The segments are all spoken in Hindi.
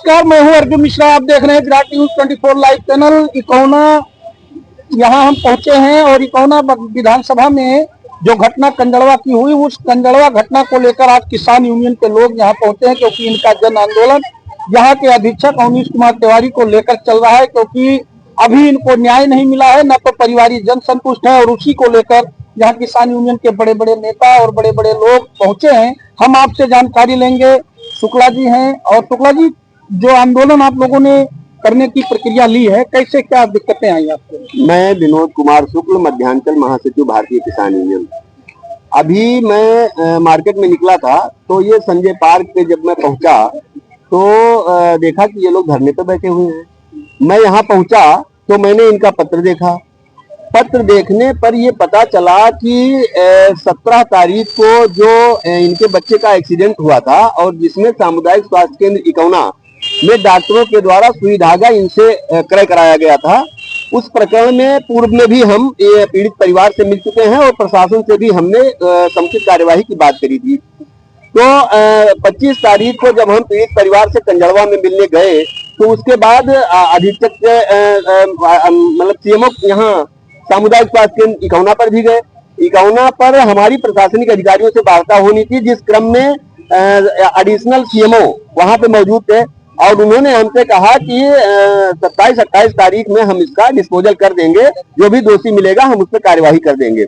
नमस्कार, मैं हूं अर्जुन मिश्रा। आप देख रहे हैं Virat news 24 live channel. Ikauna यहां हम पहुंचे हैं और इकौना विधानसभा में जो घटना कंजड़वा की हुई, उस कंजड़वा घटना को लेकर आज किसान यूनियन के लोग यहां पहुंचे हैं, क्योंकि इनका जन आंदोलन यहां के अधीक्षक अवनीश कुमार तिवारी को लेकर चल रहा है, क्योंकि अभी इनको न्याय नहीं मिला है, न तो परिवारिक जन संतुष्ट है। और उसी को लेकर यहाँ किसान यूनियन के बड़े बड़े नेता और बड़े बड़े लोग पहुंचे हैं। हम आपसे जानकारी लेंगे। शुक्ला जी हैं। और शुक्ला जी, जो आंदोलन आप लोगों ने करने की प्रक्रिया ली है, कैसे क्या दिक्कतें आई आपको? मैं विनोद कुमार शुक्ल, मध्यांचल महासचिव भारतीय किसान यूनियन। अभी मैं मार्केट में निकला था तो ये संजय पार्क पे जब मैं पहुंचा तो देखा कि ये लोग धरने पे बैठे हुए हैं। मैं यहाँ पहुंचा तो मैंने इनका पत्र देखा। पत्र देखने पर ये पता चला कि 17 तारीख को जो इनके बच्चे का एक्सीडेंट हुआ था और जिसमें सामुदायिक स्वास्थ्य केंद्र इकौना में डॉक्टरों के द्वारा सुई धागा इनसे क्रय कराया गया था, उस प्रकरण में पूर्व में भी हम पीड़ित परिवार से मिल चुके हैं और प्रशासन से भी हमने समुचित कार्यवाही की बात करी थी। तो 25 तारीख को जब हम पीड़ित परिवार से कंजड़वा में मिलने गए तो उसके बाद अधीक्षक मतलब सीएमओ यहाँ सामुदायिक स्वास्थ्य केंद्र इकौना पर भी गए। इकौना पर हमारी प्रशासनिक अधिकारियों से वार्ता होनी थी, जिस क्रम में एडिशनल सीएमओ वहां पे मौजूद थे और उन्होंने हमसे कहा कि 27-28 तारीख में हम इसका डिस्पोजल कर देंगे, जो भी दोषी मिलेगा हम उस पर कार्यवाही कर देंगे।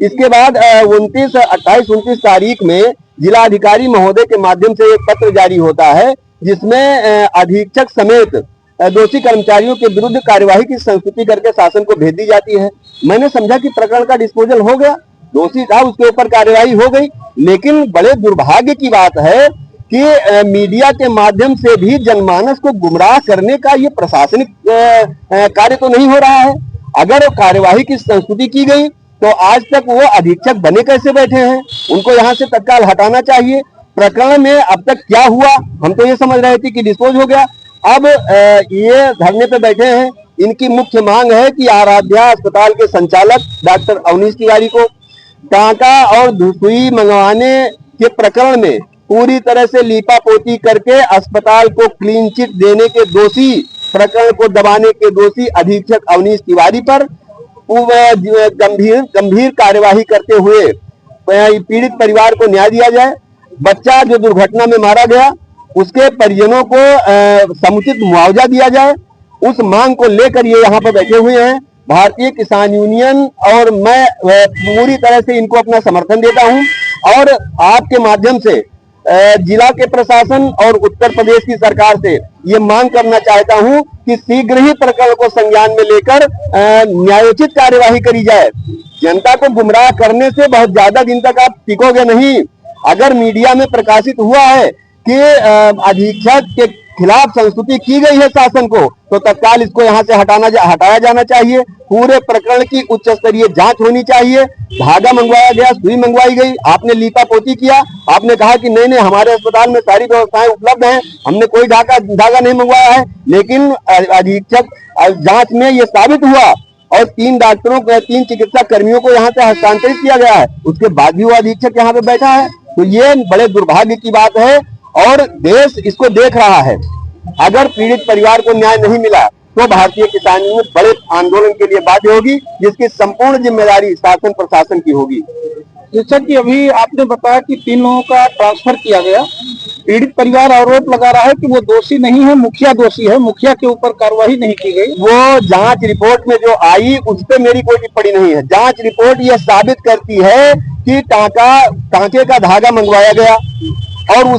इसके बाद 28-29 तारीख में जिला अधिकारी महोदय के माध्यम से एक पत्र जारी होता है, जिसमें अधीक्षक समेत दोषी कर्मचारियों के विरुद्ध कार्यवाही की संस्तुति करके शासन को भेज दी जाती है। मैंने समझा कि प्रकरण का डिस्पोजल हो गया, दोषी था उसके ऊपर कार्यवाही हो गई। लेकिन बड़े दुर्भाग्य की बात है कि मीडिया के माध्यम से भी जनमानस को गुमराह करने का ये प्रशासनिक कार्य तो नहीं हो रहा है। अगर कार्यवाही की संस्तुति की गई तो आज तक वो अधीक्षक बने कैसे बैठे हैं? उनको यहाँ से तत्काल हटाना चाहिए। प्रकरण में अब तक क्या हुआ, हम तो ये समझ रहे थे कि डिस्पोज हो गया। अब ये धरने पे बैठे हैं। इनकी मुख्य मांग है कि आराध्या अस्पताल के संचालक डॉक्टर अवनीश तिवारी को टांका और सुई मंगवाने के प्रकरण में पूरी तरह से लीपापोती करके अस्पताल को क्लीन चिट देने के दोषी, प्रकरण को दबाने के दोषी अधीक्षक अवनीश तिवारी पर गंभीर कार्यवाही करते हुए पीड़ित परिवार को न्याय दिया जाए। बच्चा जो दुर्घटना में मारा गया उसके परिजनों को समुचित मुआवजा दिया जाए, उस मांग को लेकर ये यहाँ पर बैठे हुए हैं। भारतीय किसान यूनियन और मैं पूरी तरह से इनको अपना समर्थन देता हूँ और आपके माध्यम से जिला के प्रशासन और उत्तर प्रदेश की सरकार से ये मांग करना चाहता हूं कि शीघ्र ही प्रकरण को संज्ञान में लेकर न्यायोचित कार्यवाही करी जाए। जनता को गुमराह करने से बहुत ज्यादा दिन तक आप टिकोगे नहीं। अगर मीडिया में प्रकाशित हुआ है कि अधीक्षक के खिलाफ संस्तुति की गई है शासन को, तो तत्काल इसको यहाँ से हटाया जाना चाहिए। पूरे प्रकरण की उच्च स्तरीय जांच होनी चाहिए। धागा मंगवाया गया, सुई मंगवाई गई, आपने लीपापोती किया, आपने कहा कि नहीं हमारे अस्पताल में सारी व्यवस्थाएं उपलब्ध हैं, हमने कोई धागा नहीं मंगवाया है। लेकिन अधीक्षक जांच में ये साबित हुआ और 3 डॉक्टरों को, 3 चिकित्सा कर्मियों को यहाँ से हस्तांतरित किया गया है, उसके बाद भी वो अधीक्षक यहाँ पे बैठा है। तो ये बड़े दुर्भाग्य की बात है और देश इसको देख रहा है। अगर पीड़ित परिवार को न्याय नहीं मिला तो भारतीय किसान यूनियन बड़े आंदोलन के लिए बाध्य होगी, जिसकी संपूर्ण जिम्मेदारी शासन प्रशासन की होगी। जैसा कि अभी आपने बताया कि 3 लोगों का ट्रांसफर किया गया, पीड़ित परिवार आरोप लगा रहा है कि वो दोषी नहीं है, मुखिया दोषी है, मुखिया के ऊपर कार्रवाई नहीं की गई। वो जांच रिपोर्ट में जो आई उस पर मेरी कोई टिप्पणी नहीं है। जांच रिपोर्ट ये साबित करती है कि टांके का धागा मंगवाया गया और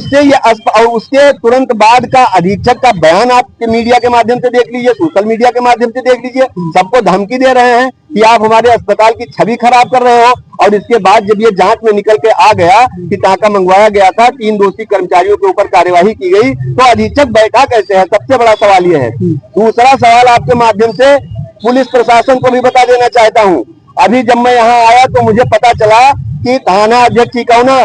उसके तुरंत बाद का अधीक्षक का बयान आप मीडिया के माध्यम से देख लीजिए, सोशल मीडिया के माध्यम से देख लीजिए। सबको धमकी दे रहे हैं कि आप हमारे अस्पताल की छवि खराब कर रहे हो। और इसके बाद जब ये जांच में निकल के आ गया कि टांका मंगवाया गया था, 3 दोषी कर्मचारियों के ऊपर कार्यवाही की गई, तो अधीक्षक बैठा कैसे है? सबसे बड़ा सवाल ये है। दूसरा सवाल आपके माध्यम से पुलिस प्रशासन को भी बता देना चाहता हूँ। अभी जब मैं यहाँ आया तो मुझे पता चला कि थाना अध्यक्ष इकौना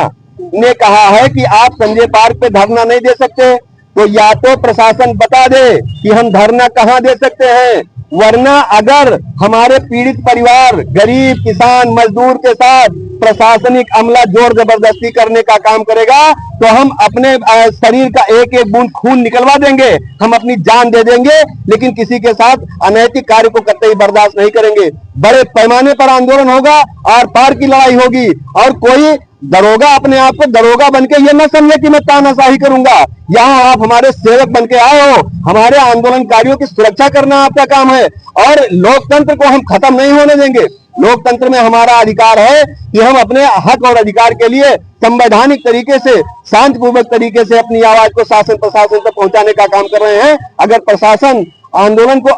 ने कहा है कि आप संजय पार्क पे धरना नहीं दे सकते। तो या तो प्रशासन बता दे कि हम धरना कहाँ दे सकते हैं, वरना अगर हमारे पीड़ित परिवार, गरीब किसान मजदूर के साथ प्रशासनिक अमला जोर जबरदस्ती करने का काम करेगा तो हम अपने शरीर का एक एक बूंद खून निकलवा देंगे, हम अपनी जान दे देंगे, लेकिन किसी के साथ अनैतिक कार्य को कतई बर्दाश्त नहीं करेंगे। बड़े पैमाने पर आंदोलन होगा और पार की लड़ाई होगी। और कोई दरोगा अपने आप को दरोगा बनके ये न समझे कि मैं तानाशाही करूंगा। यहाँ आप हमारे सेवक बनके आए हो, हमारे आंदोलनकारियों की सुरक्षा करना आपका काम है और लोकतंत्र को हम खत्म नहीं होने देंगे। लोकतंत्र में हमारा अधिकार है कि हम अपने हक और अधिकार के लिए संवैधानिक तरीके से, शांतिपूर्वक तरीके से अपनी आवाज को शासन प्रशासन तक पहुंचाने का काम कर रहे हैं। अगर प्रशासन आंदोलन को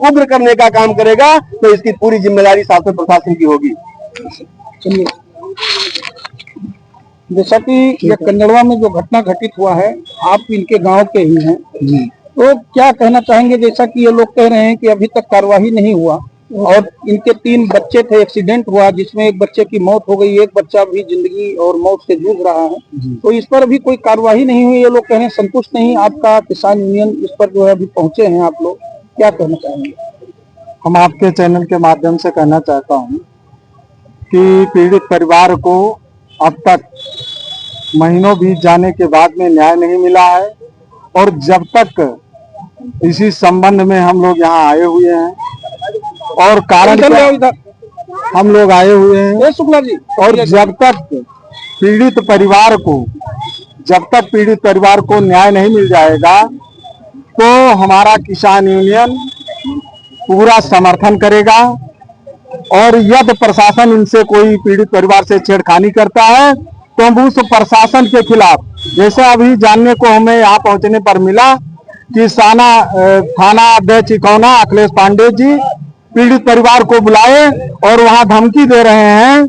उग्र करने का काम करेगा तो इसकी पूरी जिम्मेदारी शासन प्रशासन की होगी। चलिए, जैसा कि यह कंजड़वा में जो घटना घटित हुआ है, आप इनके गांव के ही हैं, तो क्या कहना चाहेंगे? जैसा कि ये लोग कह रहे हैं कि अभी तक कार्रवाई नहीं हुआ और इनके 3 बच्चे थे, एक्सीडेंट हुआ जिसमें एक बच्चे की मौत हो गई, एक बच्चा भी जिंदगी और मौत से जूझ रहा है, तो इस पर अभी कोई कार्रवाई नहीं हुई। ये लोग कह रहे हैं संतुष्ट नहीं। आपका किसान यूनियन इस पर जो है अभी पहुंचे हैं, आप लोग क्या कहना चाहेंगे? हम आपके चैनल के माध्यम से कहना चाहता हूं कि पीड़ित परिवार को अब तक महीनों बीत जाने के बाद में न्याय नहीं मिला है और जब तक इसी संबंध में हम लोग यहाँ आए हुए हैं और कारण हम लोग आए हुए हैं शुक्ला जी, और जब तक पीड़ित परिवार को न्याय नहीं मिल जाएगा तो हमारा किसान यूनियन पूरा समर्थन करेगा। और यदि प्रशासन इनसे कोई पीड़ित परिवार से छेड़खानी करता है तो हम उस प्रशासन के खिलाफ, जैसे अभी जानने को हमें यहाँ पहुंचने पर मिला कि थाना अध्यक्ष इकौना अखिलेश पांडे जी पीड़ित परिवार को बुलाए और वहां धमकी दे रहे हैं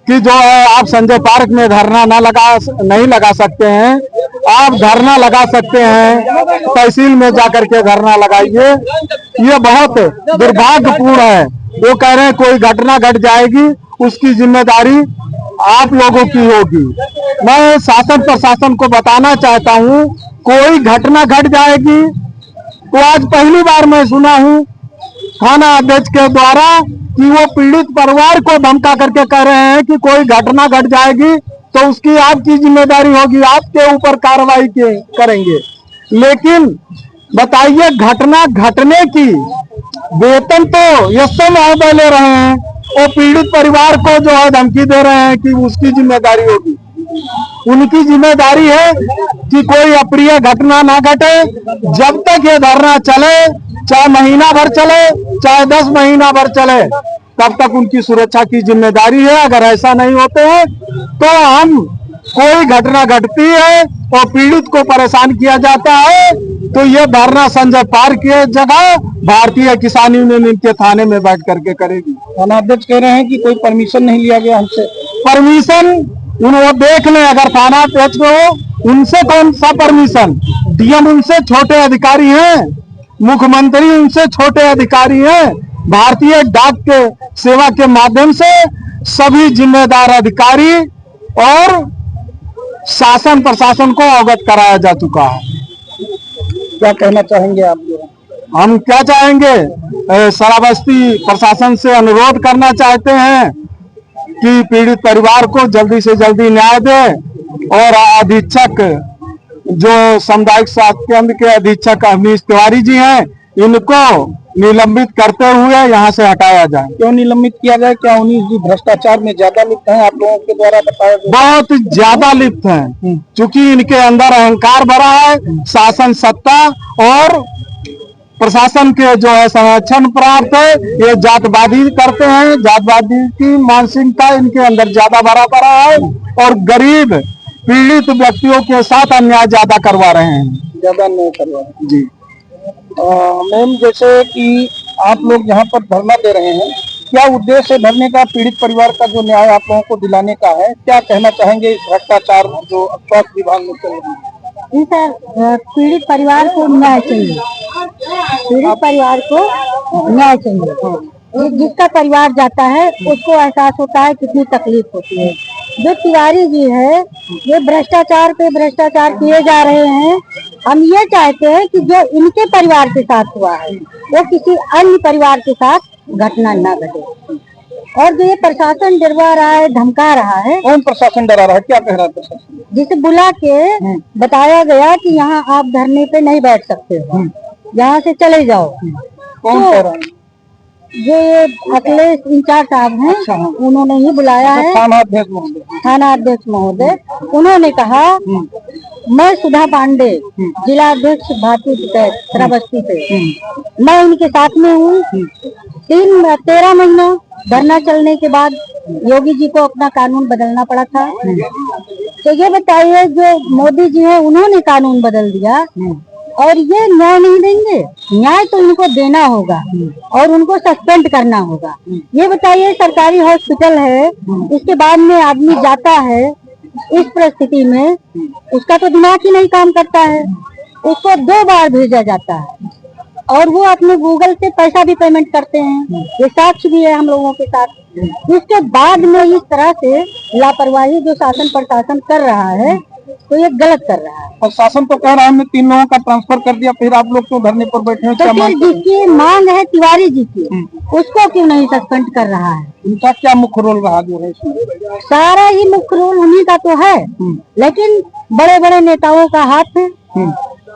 कि जो है आप संजय पार्क में धरना नहीं लगा सकते हैं, आप धरना लगा सकते हैं तहसील में जाकर के धरना लगाइए। ये बहुत दुर्भाग्यपूर्ण है। वो कह रहे हैं कोई घटना घट जाएगी उसकी जिम्मेदारी आप लोगों की होगी। मैं शासन प्रशासन को बताना चाहता हूं, कोई घटना घट जाएगी तो आज पहली बार मैं सुना हूं थाना अध्यक्ष के द्वारा कि वो पीड़ित परिवार को धमका करके कह रहे हैं कि कोई घटना घट जाएगी तो उसकी आपकी जिम्मेदारी होगी, आपके ऊपर कार्रवाई करेंगे। लेकिन बताइए, घटना घटने की वेतन तो यशो महोदय ले रहे हैं, वो पीड़ित परिवार को जो है धमकी दे रहे हैं कि उसकी जिम्मेदारी होगी। उनकी जिम्मेदारी है कि कोई अप्रिय घटना ना घटे। जब तक ये धरना चले, चाहे महीना भर चले, चाहे 10 महीना भर चले, तब तक उनकी सुरक्षा की जिम्मेदारी है। अगर ऐसा नहीं होते हैं तो हम कोई घटना घटती है और पीड़ित को परेशान किया जाता है तो ये धरना संजय पार्क की जगह भारतीय किसान यूनियन इनके थाने में बैठ करके करेगी। थाना अध्यक्ष कह रहे हैं कि कोई परमिशन नहीं लिया गया हमसे। परमिशन उन्होंने देख लें, अगर थाना अध्यक्ष हो उनसे कौन सा परमिशन? डीएम उनसे छोटे अधिकारी हैं, मुख्यमंत्री उनसे छोटे अधिकारी हैं। भारतीय डाक के सेवा के माध्यम से सभी जिम्मेदार अधिकारी और शासन प्रशासन को अवगत कराया जा चुका है। क्या कहना चाहेंगे आप? हम क्या चाहेंगे, श्रावस्ती प्रशासन से अनुरोध करना चाहते हैं कि पीड़ित परिवार को जल्दी से जल्दी न्याय दे और अधीक्षक जो सामुदायिक स्वास्थ्य केंद्र के अधीक्षक अवनीश तिवारी जी हैं, इनको निलंबित करते हुए यहाँ से हटाया जाए। क्यों निलंबित किया जाए? क्या अवनीश जी भ्रष्टाचार में ज्यादा लिप्त हैं? आप लोगों के द्वारा बताया बहुत ज्यादा लिप्त हैं, क्योंकि इनके अंदर अहंकार भरा है, शासन सत्ता और प्रशासन के जो है संरक्षण प्राप्त है। ये जातवादी करते हैं, जातवादी की मानसिकता इनके अंदर ज्यादा भरा पड़ा है और गरीब पीड़ित व्यक्तियों के साथ अन्याय ज्यादा करवा रहे हैं, ज्यादा अन्याय करवा रहे हैं। जी मैम, जैसे कि आप लोग यहाँ पर धरना दे रहे हैं, क्या उद्देश्य है धरने का? पीड़ित परिवार का जो न्याय आप लोगों को दिलाने का है। क्या कहना चाहेंगे इस भ्रष्टाचार जो स्वास्थ्य विभाग में चल रही है? सर, पीड़ित परिवार को न्याय चाहिए, पीड़ित परिवार को न्याय चाहिए। जिसका परिवार जाता है उसको एहसास होता है कितनी तकलीफ होती है। जो तिवारी जी है ये भ्रष्टाचार पे भ्रष्टाचार किए जा रहे हैं। हम ये चाहते हैं कि जो इनके परिवार के साथ हुआ है वो किसी अन्य परिवार के साथ घटना न घटे। और जो ये प्रशासन डरवा रहा है, धमका रहा है, कौन प्रशासन डरा रहा है, क्या कह रहा है प्रशासन? जिसे बुला के बताया गया कि यहाँ आप धरने पे नहीं बैठ सकते हो, यहाँ से चले जाओ। कौन कह रहा है? जो ये अखिलेश इंचार्ज साहब हैं, उन्होंने ही बुलाया है, थानाध्यक्ष महोदय। थाना अध्यक्ष महोदय। उन्होंने कहा मैं सुधा पांडे, जिला अध्यक्ष भारतीय श्रावस्ती से, मैं उनके साथ में हूँ। 13 महीना धरना चलने के बाद योगी जी को अपना कानून बदलना पड़ा था। तो ये बताइए, जो मोदी जी हैं उन्होंने कानून बदल दिया और ये न्याय नहीं देंगे? न्याय तो इनको देना होगा और उनको सस्पेंड करना होगा। ये बताइए, सरकारी हॉस्पिटल है, इसके बाद में आदमी जाता है इस परिस्थिति में, उसका तो दिमाग ही नहीं काम करता है, उसको 2 बार भेजा जाता है और वो अपने गूगल से पैसा भी पेमेंट करते हैं। ये साक्ष्य भी है हम लोगों के साथ। इसके बाद में इस तरह से लापरवाही जो शासन प्रशासन कर रहा है, तो ये गलत कर रहा है। और शासन तो कह रहा है हमने 3 लोगों का ट्रांसफर कर दिया, फिर आप लोग क्यों धरने पर बैठे हैं? तो क्या फिर मांग कर रहे हैं? जिसकी मांग है तिवारी जी की, उसको क्यों नहीं सस्पेंड कर रहा है? उनका क्या मुख्य रोल रहा जो है इसमें? सारा ही मुख्य रोल उन्हीं का तो है, लेकिन बड़े बड़े नेताओं का हाथ है,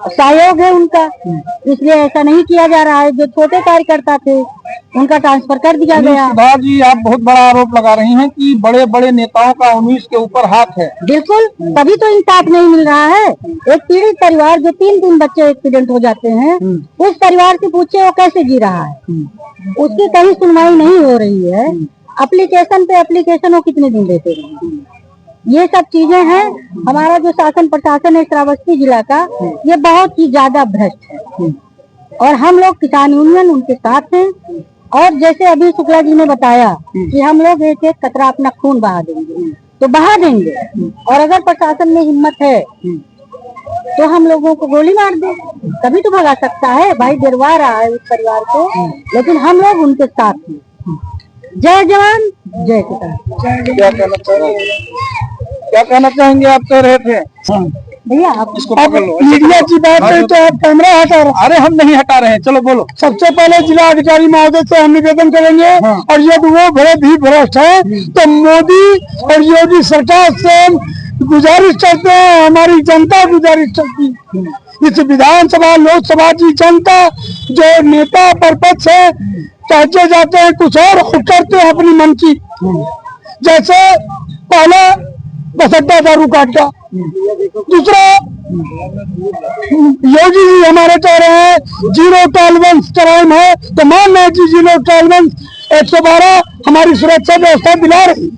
सहयोग है उनका, इसलिए ऐसा नहीं किया जा रहा है। जो छोटे कार्यकर्ता थे उनका ट्रांसफर कर दिया गया। सुधा जी, आप बहुत बड़ा आरोप लगा रही हैं कि बड़े बड़े नेताओं का 19 के ऊपर हाथ है। बिल्कुल, तभी तो इंसाफ नहीं मिल रहा है। एक पीड़ित परिवार जो 3 बच्चे एक्सीडेंट हो जाते हैं, उस परिवार से पूछे वो कैसे जी रहा है, उसकी कहीं सुनवाई नहीं हो रही है। एप्लीकेशन पे एप्लीकेशन वो कितने दिन देते हैं? ये सब चीजें हैं। हमारा जो शासन प्रशासन है श्रावस्ती जिला का, ये बहुत ही ज्यादा भ्रष्ट है और हम लोग किसान यूनियन उनके साथ हैं। और जैसे अभी शुक्ला जी ने बताया कि हम लोग एक एक कतरा अपना खून बहा देंगे, तो बहा देंगे। और अगर प्रशासन में हिम्मत है तो हम लोगों को गोली मार दे, तभी तो भगा सकता है। भाई डरवा रहा है उस परिवार को, लेकिन हम लोग उनके साथ हैं। जय जवान जय किसान। क्या कहना चाहेंगे? आप कह रहे थे भैया आप इसको पकड़ लो। मीडिया की बात है तो आप कैमरा हटा रहे? अरे हम नहीं हटा रहे हैं, चलो बोलो। सबसे पहले जिला अधिकारी महोदय से हम निवेदन करेंगे, और यदि वो बड़े भी भ्रष्ट है तो मोदी और योगी सरकार से गुजारिश करते हैं, हमारी जनता गुजारिश करती है। इस विधानसभा लोकसभा की जनता जो नेता परपक्ष है, चाहते जाते हैं कुछ और करते हैं अपनी मन की। जैसे पहला बसड्डा दारू काटा, दूसरा योगी जी हमारे कह रहे हैं 0 टॉलरेंस क्राइम है, तो मान रहे कि 0 टॉलरेंस 112 हमारी सुरक्षा व्यवस्था दिला रही,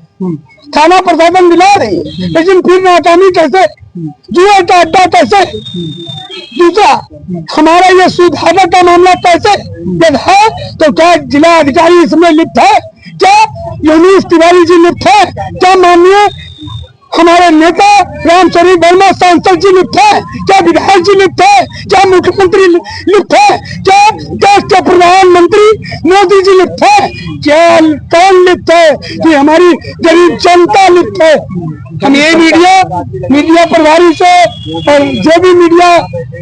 थाना प्रशासन दिला रही, लेकिन फिर नाकामी कैसे, जुए का अड्डा कैसे? दूसरा हमारा ये सुधार का मामला कैसे जब है, तो क्या जिला अधिकारी इसमें लिप्त है? क्या योगेश तिवारी जी लिप्त है? क्या माननीय हमारे नेता रामचरित वर्मा सांसद जी लिप्त है? क्या विधायक जी लिप्त है? क्या मुख्यमंत्री लिप्त है? क्या देश के प्रधानमंत्री मोदी जी लिप्त है? क्या कौन लिप्त है कि हमारी गरीब जनता लिप्त है? हम ये मीडिया प्रभारी से और जो भी मीडिया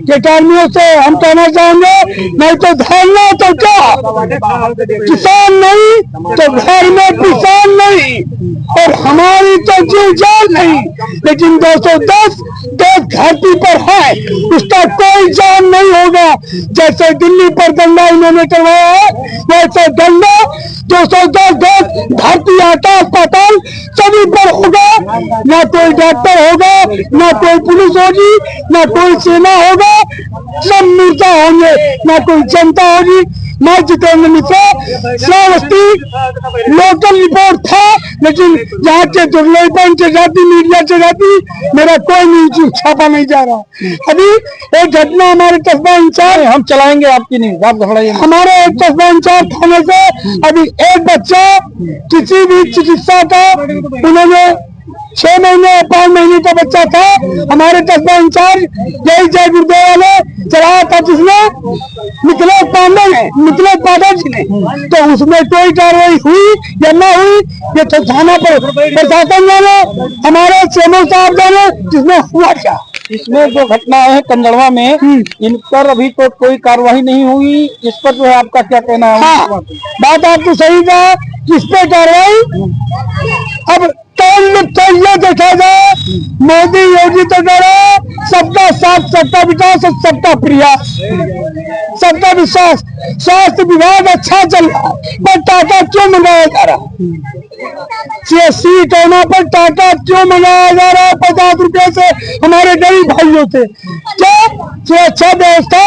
के कर्मियों से हम कहना चाहेंगे, नहीं तो धरना तो क्या, किसान नहीं तो घर में किसान नहीं, और हमारी तो जी जान नहीं, लेकिन 210 देश धरती पर है, उसका कोई जान नहीं होगा। जैसे दिल्ली पर दंगा इन्होंने करवाया है, वैसे दंगा 210 देश धरती आकाश पाताल सभी पर होगा। ना कोई डॉक्टर होगा, ना कोई पुलिस होगी, ना कोई सेना होगा, सब मुर्दा होंगे, ना कोई जनता होगी। मैं जितेंद्र मिश्रा, श्रावस्ती लोकल रिपोर्ट था, लेकिन यहाँ के दुर्लभन के जाती मीडिया से जाती मेरा कोई न्यूज छापा नहीं जा रहा। अभी एक घटना हमारे कस्बा इंचार्ज, हम चलाएंगे आपकी न्यूज, आप घबराइए। हमारे एक कस्बा इंचार्ज थाने से अभी एक बच्चा किसी भी चिकित्सा का, उन्होंने 6 महीने 5 महीने का बच्चा था, हमारे कस्बा इंचार्ज यही जय गुरुदेव वाले चलाया था, जिसने मिथिलेश पांडे जी ने, तो उसमें कोई कार्रवाई हुई या न हुई, ये तो थाना पर प्रशासन जाने, हमारे सीएमओ साहब जाने, जिसमें हुआ क्या। इसमें जो घटना है कंजड़वा में, इन पर अभी तो कोई कार्रवाई नहीं हुई, इस पर जो है आपका क्या कहना है? हाँ, बात आपको सही कहा किस पे कार्रवाई? अब तो ये देखा जाए, मोदी योगी तो डरे, सबका साथ, सबका विकास और सबका प्रयास, सबका विश्वास। स्वास्थ्य विभाग अच्छा चल रहा है, पर टाका क्यों मंगाया जा रहा है? CSC इकोना पर टाका क्यों मंगाया जा रहा है 50 रुपए से हमारे गरीब भाइयों से? क्या अच्छा व्यवस्था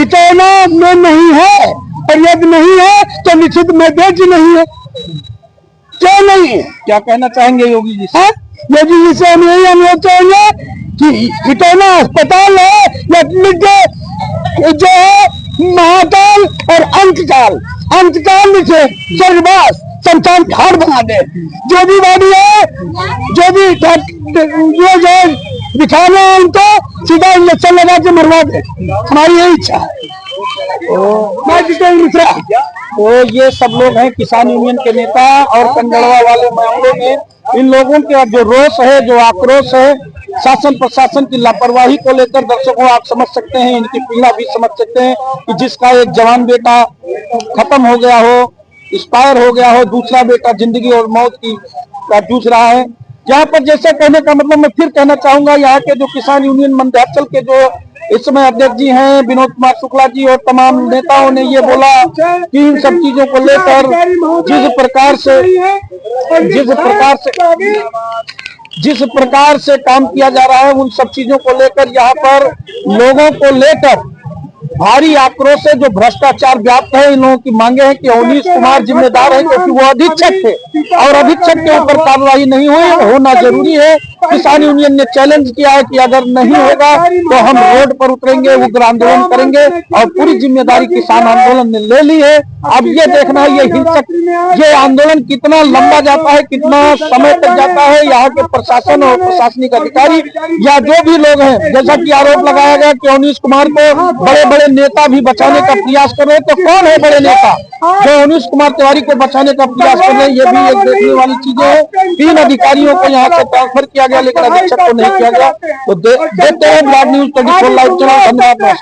इकोना में नहीं है? और यदि नहीं है तो निश्चित में देश नहीं है। क्यों नहीं है? क्या कहना चाहेंगे योगी जी से? योगी जी से हम यही अनुरोध करेंगे कि इतना अस्पताल है या जो है महाकाल और अंतकाल लिखे स्वर्गवास शमशान घाट बना दे। जो भी बॉडी है, जो भी दिखाना है उनको सीधा इंजेक्शन लगा के मरवा दे, हमारी यही इच्छा है। तो ये सब लोग हैं किसान यूनियन के नेता और कंजड़वा वाले मामलों में इन लोगों के जो रोष है, जो आक्रोश है शासन प्रशासन की लापरवाही को लेकर, दर्शकों आप समझ सकते हैं, इनकी पीड़ा भी समझ सकते हैं कि जिसका एक जवान बेटा खत्म हो गया हो, एक्सपायर हो गया हो, दूसरा बेटा जिंदगी और मौत की जूझ रहा है। यहाँ पर जैसे कहने का मतलब मैं फिर कहना चाहूंगा, यहाँ के जो किसान यूनियन मध्यांचल के जो इस समय अध्यक्ष जी हैं विनोद कुमार शुक्ला जी और तमाम नेताओं ने ये बोला कि इन सब चीजों को लेकर जिस प्रकार से काम किया जा रहा है, उन सब चीजों को लेकर यहाँ पर लोगों को लेकर भारी आक्रोश है। जो भ्रष्टाचार व्याप्त है, इन लोगों की मांगे हैं कि अवनीश कुमार जिम्मेदार है क्योंकि वो अधीक्षक थे और अधीक्षक के ऊपर कार्रवाई नहीं हुई, होना जरूरी है। किसान यूनियन ने चैलेंज किया है कि अगर नहीं होगा तो हम रोड पर उतरेंगे, उग्र आंदोलन करेंगे और पूरी जिम्मेदारी किसान आंदोलन ने ले ली है। अब ये देखना है ये हिंसक ये आंदोलन कितना लंबा जाता है, कितना समय तक जाता है। यहाँ के प्रशासन और प्रशासनिक अधिकारी या जो भी लोग हैं, जैसा कि आरोप लगाया गया कि अवनीश कुमार को बड़े बड़े नेता भी बचाने का प्रयास कर रहे हैं, तो कौन है बड़े नेता जो अवनीश कुमार तिवारी को बचाने का प्रयास कर रहे हैं? ये भी एक देखने वाली चीजें है। 3 अधिकारियों को यहाँ से ट्रांसफर किया गया लेकिन अधीक्षक को नहीं किया गया। तो देखते हैं ब्लॉग न्यूज 24 लाइव चैनल। धन्यवाद, नमस्कार।